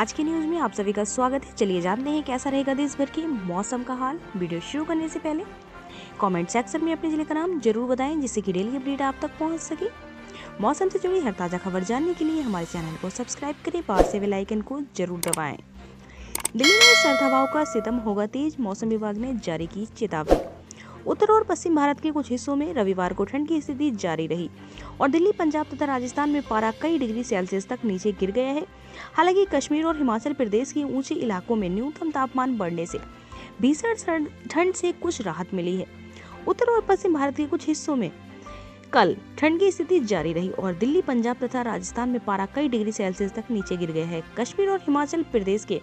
आज की न्यूज में आप सभी का स्वागत है। चलिए जानते हैं कैसा रहेगा देश भर के मौसम का हाल। वीडियो शुरू करने से पहले कमेंट सेक्शन में अपने जिले का नाम जरूर बताएं, जिससे कि डेली अपडेट आप तक पहुंच सके। मौसम से जुड़ी हर ताजा खबर जानने के लिए हमारे चैनल को सब्सक्राइब करें, पास से बेल आइकन को जरूर दबाएं। दिल्ली में सर्द हवाओं का सितम होगा तेज, मौसम विभाग ने जारी की चेतावनी। उत्तर और पश्चिम भारत के कुछ हिस्सों में रविवार को ठंड की स्थिति जारी रही और दिल्ली, पंजाब तथा राजस्थान में पारा कई डिग्री सेल्सियस तक नीचे गिर गया है। हालांकि कश्मीर और हिमाचल प्रदेश के ऊंचे इलाकों में न्यूनतम तापमान बढ़ने से भीषण ठंड से कुछ राहत मिली है। उत्तर और पश्चिम भारत के कुछ हिस्सों में कल ठंड की स्थिति जारी रही और दिल्ली, पंजाब तथा राजस्थान में पारा कई डिग्री सेल्सियस तक नीचे गिर गया है। कश्मीर और हिमाचल प्रदेश के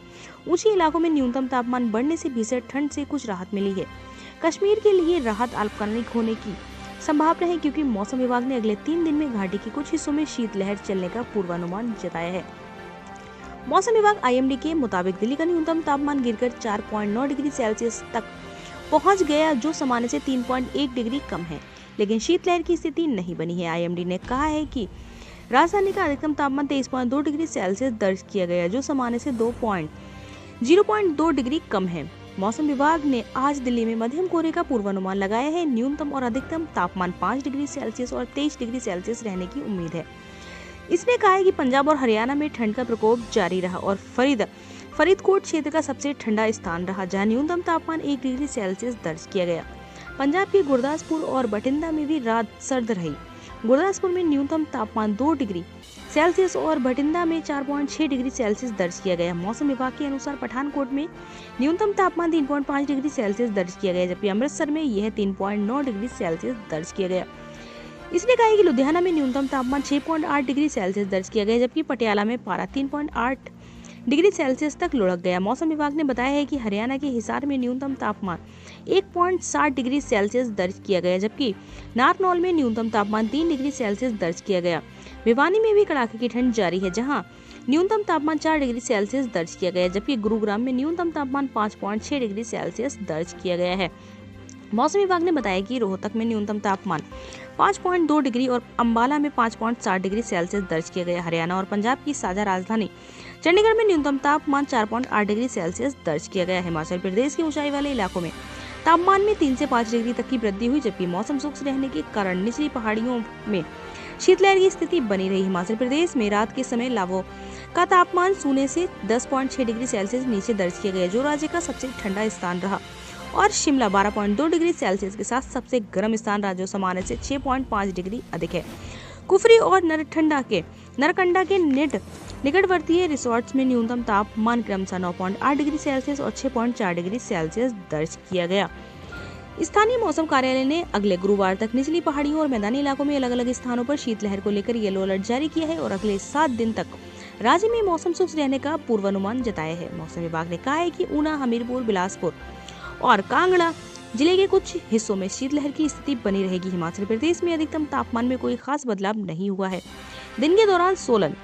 ऊंचे इलाकों में न्यूनतम तापमान बढ़ने से भीषण ठंड से कुछ राहत मिली है। कश्मीर के लिए राहत अल्पकालिक होने की संभावना है, क्योंकि मौसम विभाग ने अगले 3 दिन में घाटी के कुछ हिस्सों में शीतलहर चलने का पूर्वानुमान जताया है। मौसम विभाग IMD के मुताबिक दिल्ली का न्यूनतम तापमान गिरकर 4.9 डिग्री सेल्सियस तक पहुंच गया, जो सामान्य से 3.1 डिग्री कम है, लेकिन शीतलहर की स्थिति नहीं बनी है। IMD ने कहा है कि राजधानी का अधिकतम तापमान 23.2 डिग्री सेल्सियस दर्ज किया गया, जो सामान्य से 0.2 डिग्री कम है। मौसम विभाग ने आज दिल्ली में मध्यम कोहरे का पूर्वानुमान लगाया है। न्यूनतम और अधिकतम तापमान 5 डिग्री सेल्सियस और 23 डिग्री सेल्सियस रहने की उम्मीद है। इसने कहा है कि पंजाब और हरियाणा में ठंड का प्रकोप जारी रहा और फरीदकोट क्षेत्र का सबसे ठंडा स्थान रहा, जहां न्यूनतम तापमान 1 डिग्री सेल्सियस दर्ज किया गया। पंजाब के गुरदासपुर और बठिंडा में भी रात सर्द रही। गुरदासपुर में न्यूनतम तापमान 2 डिग्री सेल्सियस और बठिंडा में 4.6 डिग्री सेल्सियस दर्ज किया गया। मौसम विभाग के अनुसार पठानकोट में न्यूनतम तापमान 3.5 डिग्री सेल्सियस दर्ज किया गया, जबकि अमृतसर में यह 3.9 डिग्री सेल्सियस दर्ज किया गया। इसने कहा है कि लुधियाना में न्यूनतम तापमान 6.8 डिग्री सेल्सियस दर्ज किया गया, जबकि पटियाला में पारा 3.8 डिग्री सेल्सियस तक लुढ़क गया। मौसम विभाग ने बताया है कि हरियाणा के हिसार में न्यूनतम तापमान 1.7 डिग्री सेल्सियस दर्ज किया गया, जबकि नारनौल में न्यूनतम तापमान 3 डिग्री सेल्सियस दर्ज किया गया। भिवानी में भी कड़ाके की ठंड जारी है, जहां न्यूनतम तापमान 4 डिग्री सेल्सियस दर्ज किया गया, जबकि गुरुग्राम में न्यूनतम तापमान 5.6 डिग्री सेल्सियस दर्ज किया गया है। मौसम विभाग ने बताया कि रोहतक में न्यूनतम तापमान 5.2 डिग्री और अंबाला में 5.7 डिग्री सेल्सियस दर्ज किया गया। हरियाणा और पंजाब की साझा राजधानी चंडीगढ़ में न्यूनतम तापमान 4.8 डिग्री सेल्सियस दर्ज किया गया। हिमाचल प्रदेश के ऊंचाई वाले इलाकों में तापमान में 3 से 5 डिग्री तक की वृद्धि हुई, जबकि मौसम शुष्क रहने के कारण निचली पहाड़ियों में शीतलहर की स्थिति बनी रही। हिमाचल प्रदेश में रात के समय लावो का तापमान 0 से 10.6 डिग्री सेल्सियस नीचे दर्ज किया गया, जो राज्य का सबसे ठंडा स्थान रहा, और शिमला 12.2 डिग्री सेल्सियस के साथ सबसे गर्म स्थान रहा, जो सामान्य से 6.5 डिग्री अधिक है। कुफरी और नरकंडा के निकटवर्तीय रिसोर्ट्स में न्यूनतम तापमान क्रमशः 9.8 डिग्री सेल्सियस और 6.4 डिग्री सेल्सियस दर्ज किया गया। स्थानीय मौसम कार्यालय ने अगले गुरुवार तक निचली पहाड़ियों और मैदानी इलाकों में अलग अलग स्थानों पर शीतलहर को लेकर येलो अलर्ट जारी किया है और अगले 7 दिन तक राज्य में मौसम शुष्क रहने का पूर्वानुमान जताया है। मौसम विभाग ने कहा है कि ऊना, हमीरपुर, बिलासपुर और कांगड़ा जिले के कुछ हिस्सों में शीतलहर की स्थिति बनी रहेगी। हिमाचल प्रदेश में अधिकतम तापमान में कोई खास बदलाव नहीं हुआ है। दिन के दौरान सोलन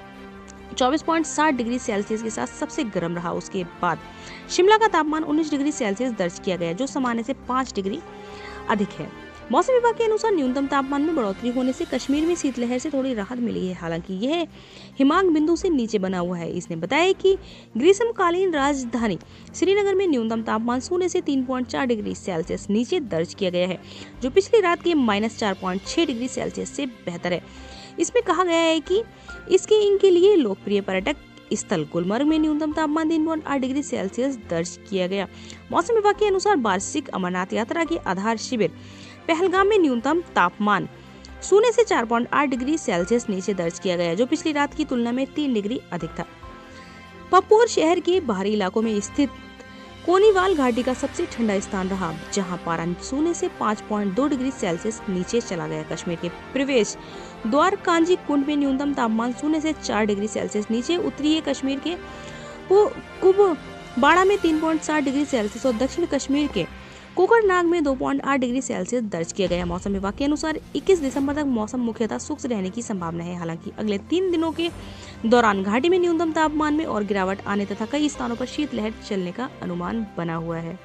24.7 डिग्री सेल्सियस के साथ सबसे गर्म रहा। उसके बाद शिमला का तापमान 19 डिग्री सेल्सियस दर्ज किया गया, जो सामान्य से 5 डिग्री अधिक है। मौसम विभाग के अनुसार न्यूनतम तापमान में बढ़ोतरी होने से कश्मीर में शीतलहर से थोड़ी राहत मिली है। हालांकि यह हिमांक बिंदु से नीचे बना हुआ है। इसने बताया कि ग्रीष्मकालीन राजधानी श्रीनगर में न्यूनतम तापमान 0 से 3.4 डिग्री सेल्सियस नीचे दर्ज किया गया है, जो पिछली रात के -4.6 डिग्री सेल्सियस से बेहतर है। इसमें कहा गया है कि स्कीइंग के लिए लोकप्रिय पर्यटक स्थल गुलमर्ग में न्यूनतम तापमान 3.8 डिग्री सेल्सियस दर्ज किया गया। मौसम विभाग के अनुसार वार्षिक अमरनाथ यात्रा के आधार शिविर पहलगाम में न्यूनतम तापमान 0 से 4.8 डिग्री सेल्सियस नीचे दर्ज किया गया, जो पिछली रात की तुलना में 3 डिग्री अधिक था। पपोर शहर के बाहरी इलाकों में स्थित कोनीवाल घाटी का सबसे ठंडा स्थान रहा, जहां पारा 0 से 5.2 डिग्री सेल्सियस नीचे चला गया। कश्मीर के प्रवेश द्वार कांजी कुंड में न्यूनतम तापमान 0 से 4 डिग्री सेल्सियस नीचे उतरी है। कश्मीर के कुपवाड़ा में 3.7 डिग्री सेल्सियस और दक्षिण कश्मीर के कोकरनाग में 2.8 डिग्री सेल्सियस दर्ज किया गया। मौसम विभाग के अनुसार 21 दिसंबर तक मौसम मुख्यतः शुष्क रहने की संभावना है। हालांकि अगले 3 दिनों के दौरान घाटी में न्यूनतम तापमान में और गिरावट आने तथा कई स्थानों पर शीतलहर चलने का अनुमान बना हुआ है।